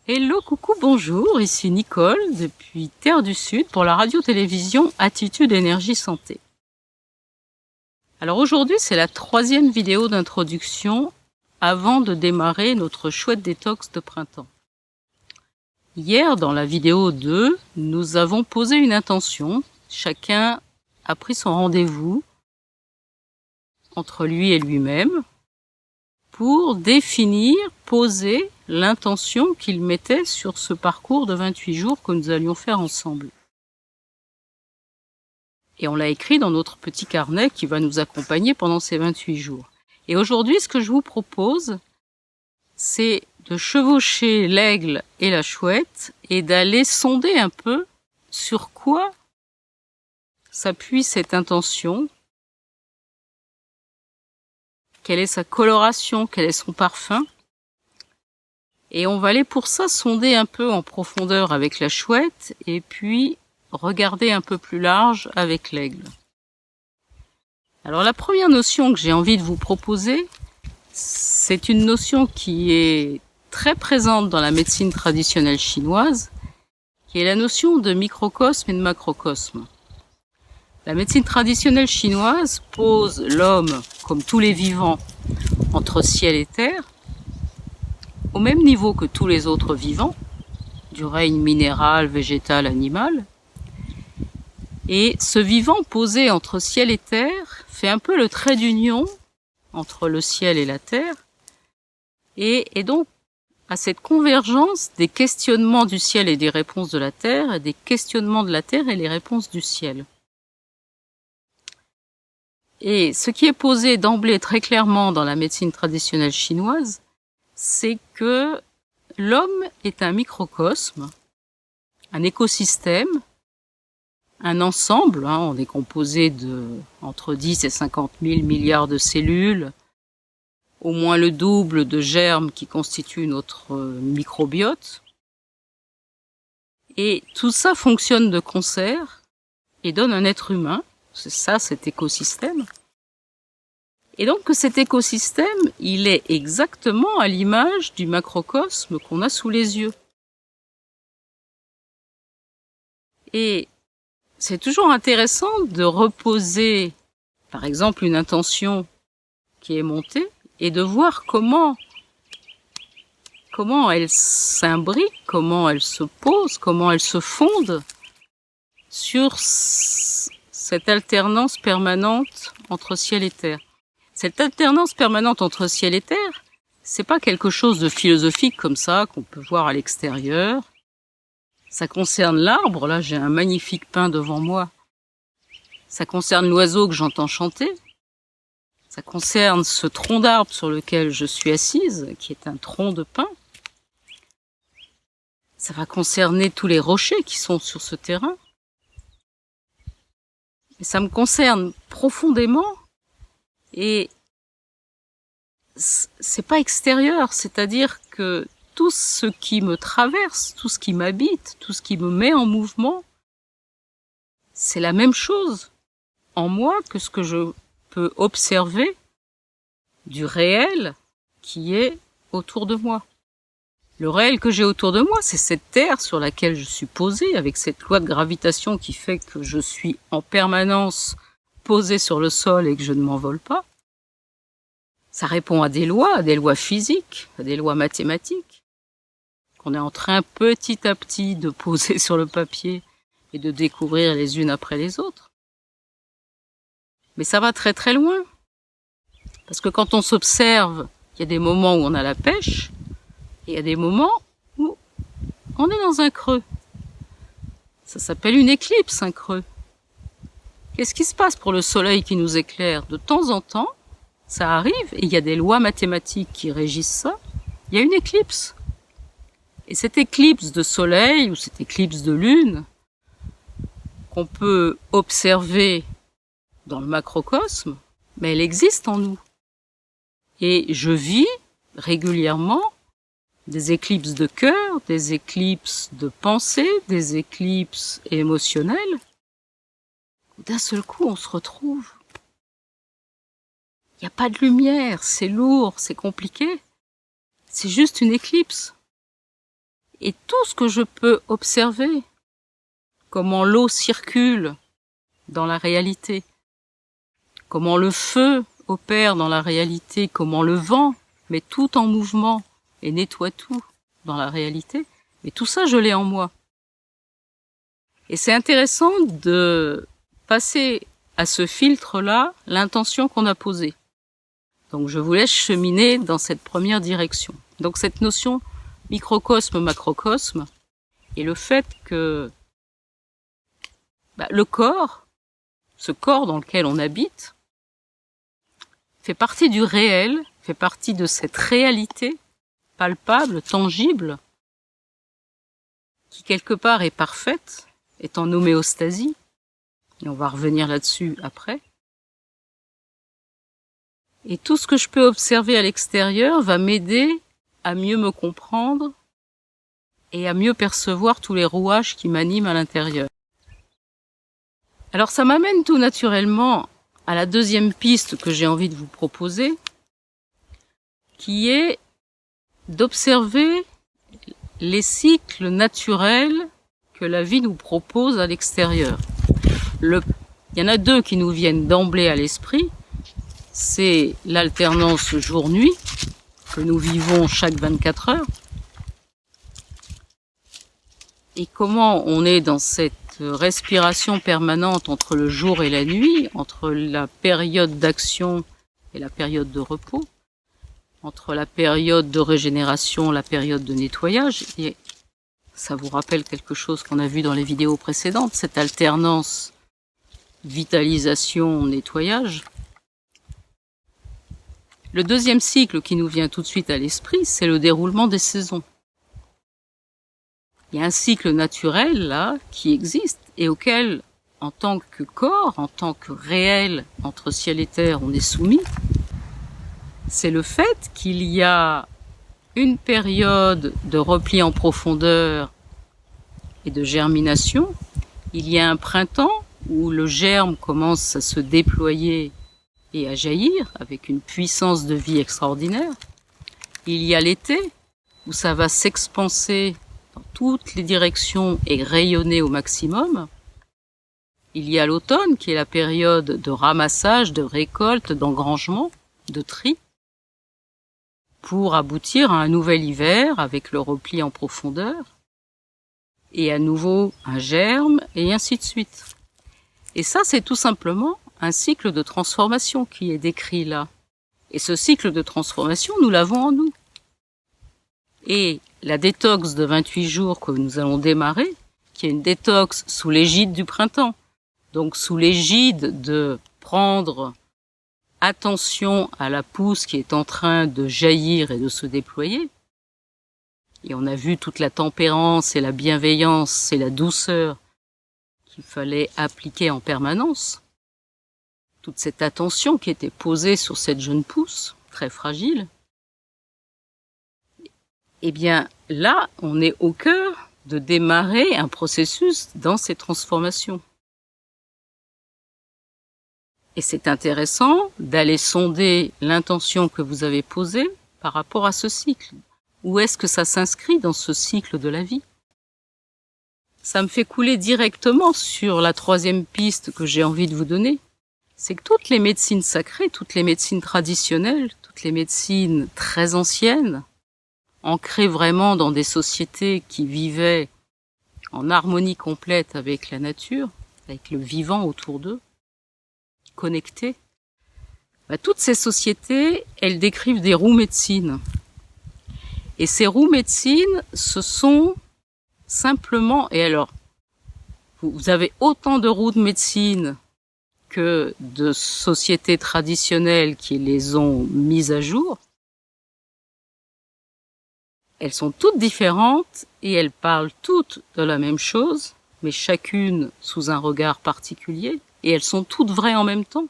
Hello, coucou, bonjour, ici Nicole depuis Terre du Sud pour la radio-télévision Attitude Énergie Santé. Alors aujourd'hui, c'est la 3e vidéo d'introduction avant de démarrer notre chouette détox de printemps. Hier, dans la vidéo 2, nous avons posé une intention. Chacun a pris son rendez-vous entre lui et lui-même pour définir, poser l'intention qu'il mettait sur ce parcours de 28 jours que nous allions faire ensemble. Et on l'a écrit dans notre petit carnet qui va nous accompagner pendant ces 28 jours. Et aujourd'hui, ce que je vous propose, c'est de chevaucher l'aigle et la chouette et d'aller sonder un peu sur quoi s'appuie cette intention. Quelle est sa coloration, quel est son parfum. Et on va aller pour ça sonder un peu en profondeur avec la chouette et puis regarder un peu plus large avec l'aigle. Alors la première notion que j'ai envie de vous proposer, c'est une notion qui est très présente dans la médecine traditionnelle chinoise, qui est la notion de microcosme et de macrocosme. La médecine traditionnelle chinoise pose l'homme, comme tous les vivants, entre ciel et terre, au même niveau que tous les autres vivants, du règne minéral, végétal, animal. Et ce vivant posé entre ciel et terre fait un peu le trait d'union entre le ciel et la terre, et donc à cette convergence des questionnements du ciel et des réponses de la terre, et des questionnements de la terre et les réponses du ciel. Et ce qui est posé d'emblée très clairement dans la médecine traditionnelle chinoise, c'est que l'homme est un microcosme, un écosystème, un ensemble, on est composé de entre 10 et 50 000 milliards de cellules, au moins le double de germes qui constituent notre microbiote. Et tout ça fonctionne de concert et donne un être humain. C'est ça, cet écosystème. Et donc cet écosystème, il est exactement à l'image du macrocosme qu'on a sous les yeux. Et c'est toujours intéressant de reposer, par exemple, une intention qui est montée et de voir comment elle s'imbrique, comment elle se pose, comment elle se fonde sur cette alternance permanente entre ciel et terre. Cette alternance permanente entre ciel et terre, c'est pas quelque chose de philosophique comme ça, qu'on peut voir à l'extérieur. Ça concerne l'arbre, là j'ai un magnifique pin devant moi. Ça concerne l'oiseau que j'entends chanter. Ça concerne ce tronc d'arbre sur lequel je suis assise, qui est un tronc de pin. Ça va concerner tous les rochers qui sont sur ce terrain. Et ça me concerne profondément et c'est pas extérieur, c'est-à-dire que tout ce qui me traverse, tout ce qui m'habite, tout ce qui me met en mouvement, c'est la même chose en moi que ce que je peux observer du réel qui est autour de moi. Le réel que j'ai autour de moi, c'est cette terre sur laquelle je suis posée, avec cette loi de gravitation qui fait que je suis en permanence posée sur le sol et que je ne m'envole pas. Ça répond à des lois physiques, à des lois mathématiques, qu'on est en train petit à petit de poser sur le papier et de découvrir les unes après les autres. Mais ça va très très loin. Parce que quand on s'observe, il y a des moments où on a la pêche, et il y a des moments où on est dans un creux. Ça s'appelle une éclipse, un creux. Qu'est-ce qui se passe pour le soleil qui nous éclaire? De temps en temps, ça arrive, et il y a des lois mathématiques qui régissent ça, il y a une éclipse. Et cette éclipse de soleil, ou cette éclipse de lune, qu'on peut observer dans le macrocosme, mais elle existe en nous. Et je vis régulièrement des éclipses de cœur, des éclipses de pensée, des éclipses émotionnelles. D'un seul coup, on se retrouve. Il n'y a pas de lumière, c'est lourd, c'est compliqué. C'est juste une éclipse. Et tout ce que je peux observer, comment l'eau circule dans la réalité, comment le feu opère dans la réalité, comment le vent met tout en mouvement et nettoie tout dans la réalité, mais tout ça, je l'ai en moi. Et c'est intéressant de passer à ce filtre-là l'intention qu'on a posée. Donc je vous laisse cheminer dans cette première direction. Donc cette notion microcosme, macrocosme, et le fait que le corps, ce corps dans lequel on habite, fait partie du réel, fait partie de cette réalité palpable, tangible, qui quelque part est parfaite, est en homéostasie, et on va revenir là-dessus après. Et tout ce que je peux observer à l'extérieur va m'aider à mieux me comprendre et à mieux percevoir tous les rouages qui m'animent à l'intérieur. Alors ça m'amène tout naturellement à la deuxième piste que j'ai envie de vous proposer, qui est d'observer les cycles naturels que la vie nous propose à l'extérieur. Il y en a deux qui nous viennent d'emblée à l'esprit. C'est l'alternance jour-nuit que nous vivons chaque 24 heures. Et comment on est dans cette respiration permanente entre le jour et la nuit, entre la période d'action et la période de repos, entre la période de régénération, la période de nettoyage. Et ça vous rappelle quelque chose qu'on a vu dans les vidéos précédentes, cette alternance vitalisation-nettoyage. Le deuxième cycle qui nous vient tout de suite à l'esprit, c'est le déroulement des saisons. Il y a un cycle naturel, là, qui existe et auquel, en tant que corps, en tant que réel entre ciel et terre, on est soumis. C'est le fait qu'il y a une période de repli en profondeur et de germination. Il y a un printemps où le germe commence à se déployer et à jaillir avec une puissance de vie extraordinaire. Il y a l'été où ça va s'expanser dans toutes les directions et rayonner au maximum. Il y a l'automne qui est la période de ramassage, de récolte, d'engrangement, de tri, pour aboutir à un nouvel hiver avec le repli en profondeur, et à nouveau un germe, et ainsi de suite. Et ça, c'est tout simplement un cycle de transformation qui est décrit là. Et ce cycle de transformation, nous l'avons en nous. Et la détox de 28 jours que nous allons démarrer, qui est une détox sous l'égide du printemps, donc sous l'égide de prendre attention à la pousse qui est en train de jaillir et de se déployer. Et on a vu toute la tempérance et la bienveillance et la douceur qu'il fallait appliquer en permanence. Toute cette attention qui était posée sur cette jeune pousse, très fragile. Eh bien, là, on est au cœur de démarrer un processus dans ces transformations. Et c'est intéressant d'aller sonder l'intention que vous avez posée par rapport à ce cycle. Où est-ce que ça s'inscrit dans ce cycle de la vie? Ça me fait couler directement sur la troisième piste que j'ai envie de vous donner. C'est que toutes les médecines sacrées, toutes les médecines traditionnelles, toutes les médecines très anciennes, ancrées vraiment dans des sociétés qui vivaient en harmonie complète avec la nature, avec le vivant autour d'eux, connectés, toutes ces sociétés, elles décrivent des roues médecines. Et ces roues médecines, ce sont simplement, et alors, vous avez autant de roues de médecine que de sociétés traditionnelles qui les ont mises à jour. Elles sont toutes différentes et elles parlent toutes de la même chose, mais chacune sous un regard particulier, et elles sont toutes vraies en même temps.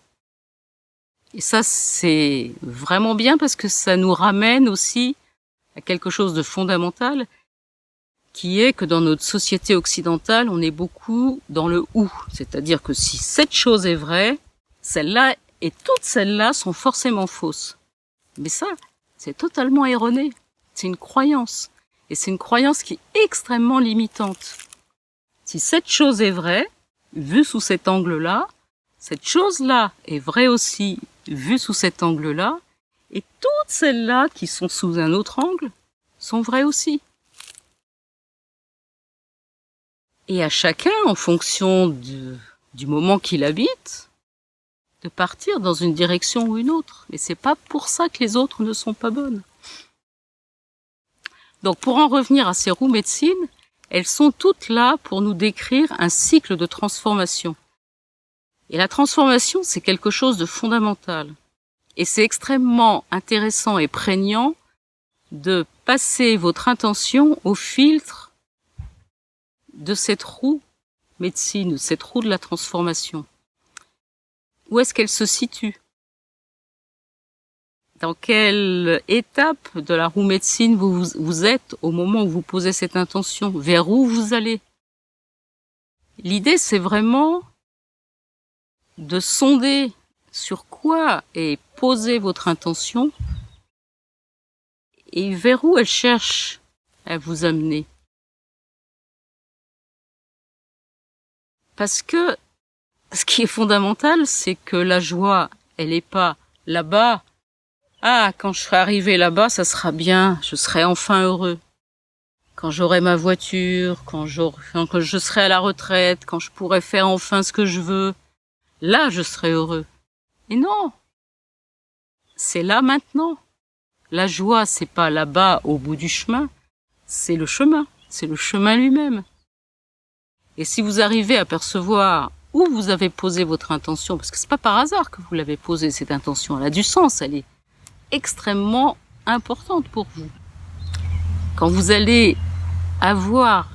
Et ça, c'est vraiment bien parce que ça nous ramène aussi à quelque chose de fondamental, qui est que dans notre société occidentale, on est beaucoup dans le « ou ». C'est-à-dire que si cette chose est vraie, celle-là et toutes celles-là sont forcément fausses. Mais ça, c'est totalement erroné. C'est une croyance. Et c'est une croyance qui est extrêmement limitante. Si cette chose est vraie, vue sous cet angle-là, cette chose-là est vraie aussi, vue sous cet angle-là, et toutes celles-là qui sont sous un autre angle sont vraies aussi. Et à chacun, en fonction du moment qu'il habite, de partir dans une direction ou une autre. Mais c'est pas pour ça que les autres ne sont pas bonnes. Donc pour en revenir à ces roues médecines, elles sont toutes là pour nous décrire un cycle de transformation. Et la transformation, c'est quelque chose de fondamental. Et c'est extrêmement intéressant et prégnant de passer votre intention au filtre de cette roue médecine, de cette roue de la transformation. Où est-ce qu'elle se situe? Dans quelle étape de la roue médecine vous êtes au moment où vous posez cette intention? Vers où vous allez? L'idée, c'est vraiment de sonder sur quoi est posée votre intention et vers où elle cherche à vous amener. Parce que ce qui est fondamental, c'est que la joie, elle n'est pas là-bas. Ah, quand je serai arrivé là-bas, ça sera bien, je serai enfin heureux. Quand j'aurai ma voiture, quand je serai à la retraite, quand je pourrai faire enfin ce que je veux, là je serai heureux. Et non, c'est là maintenant. La joie, c'est pas là-bas au bout du chemin, c'est le chemin lui-même. Et si vous arrivez à percevoir où vous avez posé votre intention, parce que c'est pas par hasard que vous l'avez posée, cette intention, elle a du sens, elle est extrêmement importante pour vous. Quand vous allez avoir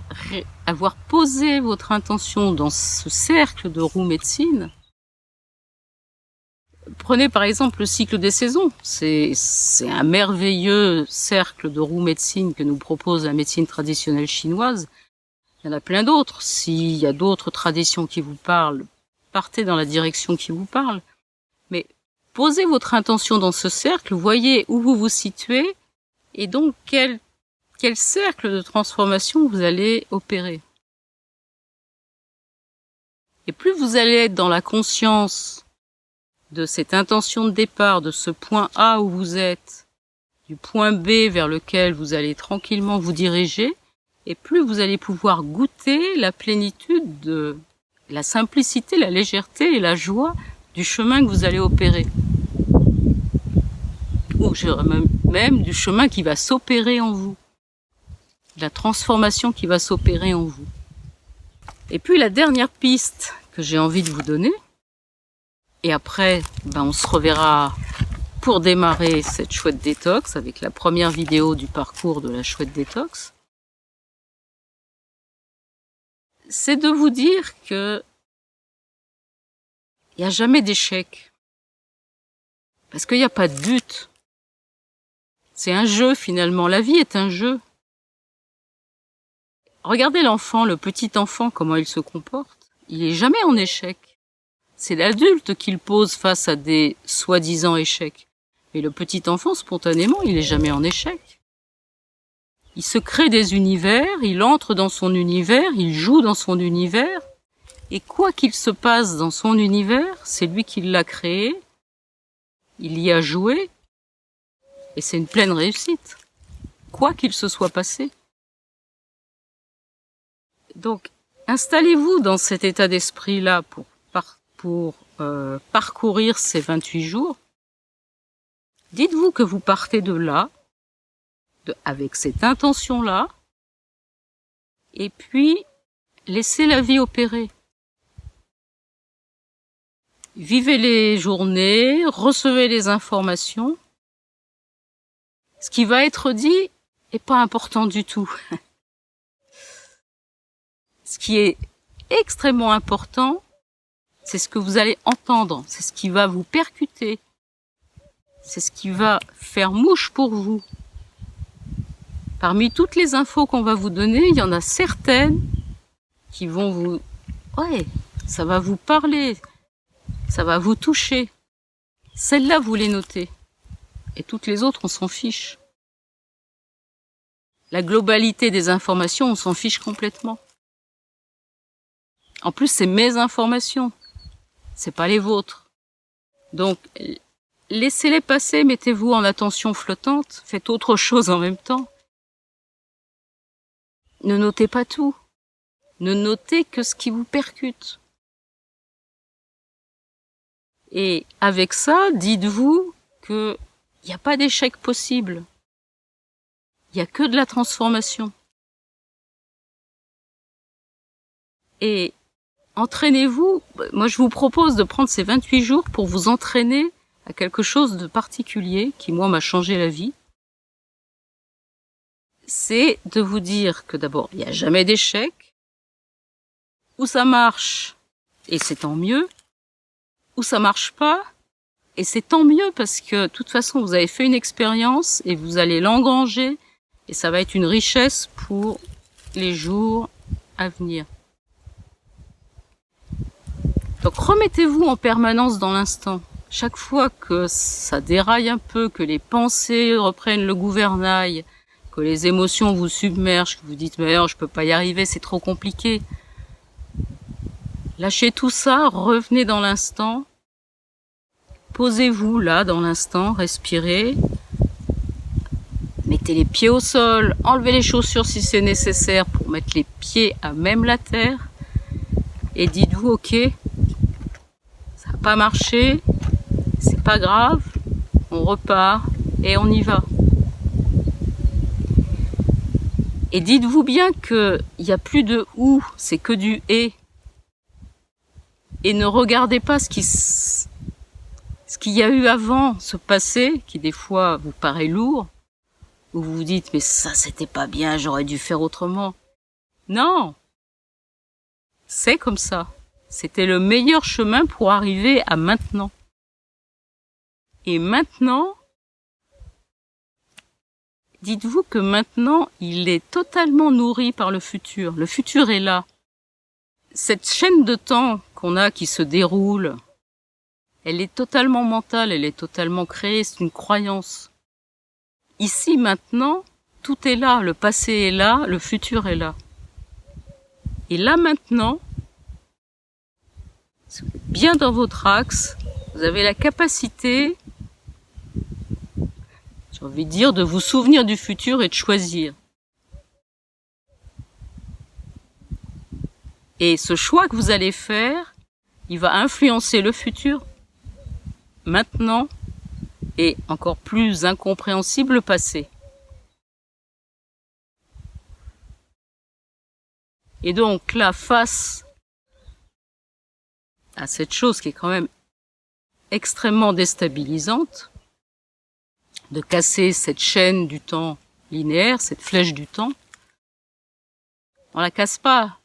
posé votre intention dans ce cercle de roue médecine, prenez par exemple le cycle des saisons. C'est un merveilleux cercle de roue médecine que nous propose la médecine traditionnelle chinoise. Il y en a plein d'autres. S'il y a d'autres traditions qui vous parlent, partez dans la direction qui vous parle. Mais posez votre intention dans ce cercle, voyez où vous vous situez et donc quel cercle de transformation vous allez opérer. Et plus vous allez être dans la conscience de cette intention de départ, de ce point A où vous êtes, du point B vers lequel vous allez tranquillement vous diriger, et plus vous allez pouvoir goûter la plénitude de la simplicité, la légèreté et la joie du chemin que vous allez opérer. Ou même du chemin qui va s'opérer en vous. La transformation qui va s'opérer en vous. Et puis la dernière piste que j'ai envie de vous donner, et après, on se reverra pour démarrer cette chouette détox avec la première vidéo du parcours de la chouette détox, c'est de vous dire que il n'y a jamais d'échec. Parce qu'il n'y a pas de but. C'est un jeu finalement. La vie est un jeu. Regardez l'enfant, le petit enfant, comment il se comporte. Il est jamais en échec. C'est l'adulte qui le pose face à des soi-disant échecs. Mais le petit enfant, spontanément, il est jamais en échec. Il se crée des univers, il entre dans son univers, il joue dans son univers, et quoi qu'il se passe dans son univers, c'est lui qui l'a créé, il y a joué, et c'est une pleine réussite, quoi qu'il se soit passé. Donc, installez-vous dans cet état d'esprit-là pour parcourir ces 28 jours. Dites-vous que vous partez de là, avec cette intention-là, et puis laissez la vie opérer. Vivez les journées, recevez les informations. Ce qui va être dit est pas important du tout. Ce qui est extrêmement important, c'est ce que vous allez entendre, c'est ce qui va vous percuter, c'est ce qui va faire mouche pour vous. Parmi toutes les infos qu'on va vous donner, il y en a certaines qui vont ça va vous parler, ça va vous toucher. Celles-là, vous les notez. Et toutes les autres, on s'en fiche. La globalité des informations, on s'en fiche complètement. En plus, c'est mes informations, c'est pas les vôtres. Donc, laissez-les passer, mettez-vous en attention flottante, faites autre chose en même temps. Ne notez pas tout. Ne notez que ce qui vous percute. Et avec ça, dites-vous qu'il n'y a pas d'échec possible. Il n'y a que de la transformation. Et entraînez-vous. Moi, je vous propose de prendre ces 28 jours pour vous entraîner à quelque chose de particulier qui, moi, m'a changé la vie. C'est de vous dire que d'abord, il n'y a jamais d'échec, où ça marche, et c'est tant mieux, où ça marche pas, et c'est tant mieux parce que, de toute façon, vous avez fait une expérience et vous allez l'engranger, et ça va être une richesse pour les jours à venir. Donc, remettez-vous en permanence dans l'instant. Chaque fois que ça déraille un peu, que les pensées reprennent le gouvernail, que les émotions vous submergent, que vous dites « mais non, je peux pas y arriver, c'est trop compliqué ». Lâchez tout ça, revenez dans l'instant, posez-vous là dans l'instant, respirez, mettez les pieds au sol, enlevez les chaussures si c'est nécessaire pour mettre les pieds à même la terre et dites-vous « ok, ça n'a pas marché, c'est pas grave, on repart et on y va ». Et dites-vous bien qu'il n'y a plus de « ou », c'est que du « et ». Et ne regardez pas ce qu'il y a eu avant, ce passé, qui des fois vous paraît lourd, où vous vous dites « mais ça, c'était pas bien, j'aurais dû faire autrement ». Non, c'est comme ça. C'était le meilleur chemin pour arriver à maintenant. Et maintenant, dites-vous que maintenant, il est totalement nourri par le futur. Le futur est là. Cette chaîne de temps qu'on a qui se déroule, elle est totalement mentale, elle est totalement créée, c'est une croyance. Ici, maintenant, tout est là, le passé est là, le futur est là. Et là, maintenant, bien dans votre axe, vous avez la capacité, j'ai envie de dire, de vous souvenir du futur et de choisir. Et ce choix que vous allez faire, il va influencer le futur, maintenant, et encore plus incompréhensible, le passé. Et donc là, face à cette chose qui est quand même extrêmement déstabilisante, de casser cette chaîne du temps linéaire, cette flèche du temps, on la casse pas.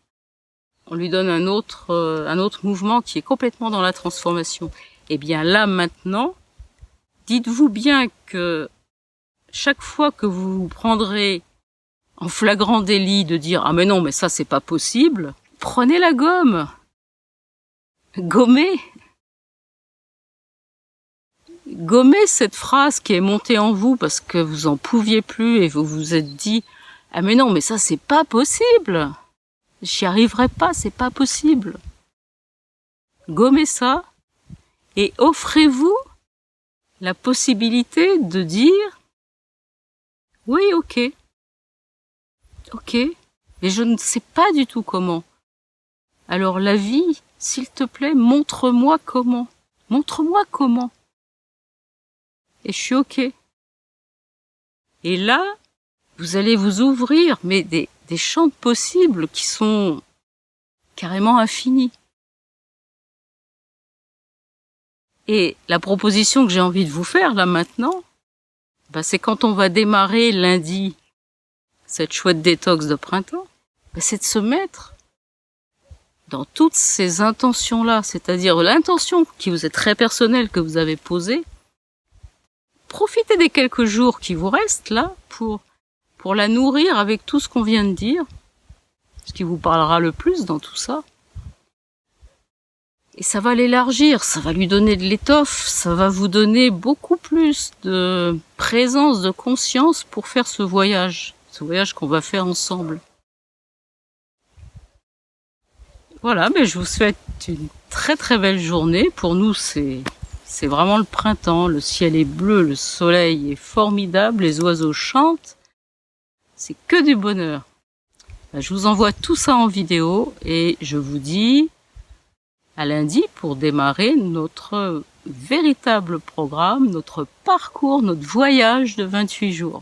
On lui donne un autre mouvement qui est complètement dans la transformation. Eh bien là, maintenant, dites-vous bien que chaque fois que vous vous prendrez en flagrant délit de dire « ah mais non, mais ça c'est pas possible », prenez la gomme, gommez cette phrase qui est montée en vous parce que vous en pouviez plus et vous vous êtes dit « ah mais non, mais ça c'est pas possible ». J'y arriverai pas, c'est pas possible. Gommez ça et offrez-vous la possibilité de dire oui, ok, mais je ne sais pas du tout comment. Alors la vie, s'il te plaît, montre-moi comment. Montre-moi comment. Et je suis ok. Et là, vous allez vous ouvrir, mais des champs possibles qui sont carrément infinis. Et la proposition que j'ai envie de vous faire là maintenant, c'est quand on va démarrer lundi cette chouette détox de printemps, c'est de se mettre dans toutes ces intentions-là, c'est-à-dire l'intention qui vous est très personnelle que vous avez posée. Profitez des quelques jours qui vous restent là pour la nourrir avec tout ce qu'on vient de dire, ce qui vous parlera le plus dans tout ça. Et ça va l'élargir, ça va lui donner de l'étoffe, ça va vous donner beaucoup plus de présence, de conscience pour faire ce voyage ce voyage qu'on va faire ensemble. Voilà, mais je vous souhaite une très très belle journée. Pour nous, c'est vraiment le printemps. Le ciel est bleu, le soleil est formidable, les oiseaux chantent. C'est que du bonheur. Je vous envoie tout ça en vidéo et je vous dis à lundi pour démarrer notre véritable programme, notre parcours, notre voyage de 28 jours.